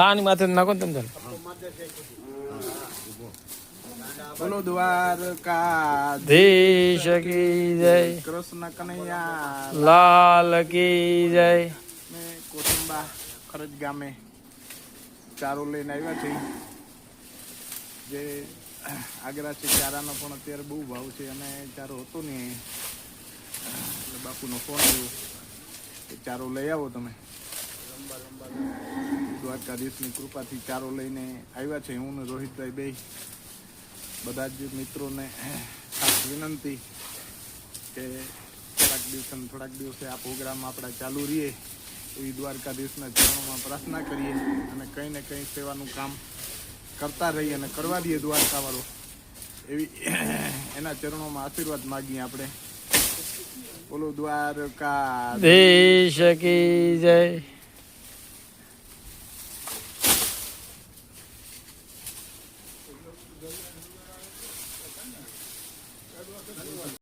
આની માથે નાખો ને તમે બોલો દ્વારકા ધીશ કી જય, કૃષ્ણ કનૈયા લાલ કી જય. ને કોસંબા ખરજ ગામે ચારો લઈને આવ્યા છે. જે આગ્રા છે ચારાનો પણ અત્યારે બહુ ભાવ છે અને ચારો હતો નહીં એટલે બાપુનો ફોન આવ્યો કે ચારો લઈ આવો તમે. દ્વારકાધીશની કૃપાથી ચારો લઈને આવ્યા છે. હું ને રોહિતભાઈ બે બધા જ મિત્રોને ખાસ વિનંતી કે થોડાક દિવસે આ પ્રોગ્રામ આપણા ચાલુ રહીએ એવી દ્વારકાધીશના ચરણોમાં પ્રાર્થના કરીએ અને કંઈ ને કંઈ સેવાનું કામ કરતા રહીએ અને કરવા દઈએ દ્વારકાવાળો એવી એના ચરણોમાં આશીર્વાદ માગીએ આપણે. બોલો દ્વારકા ધીશ કી જય.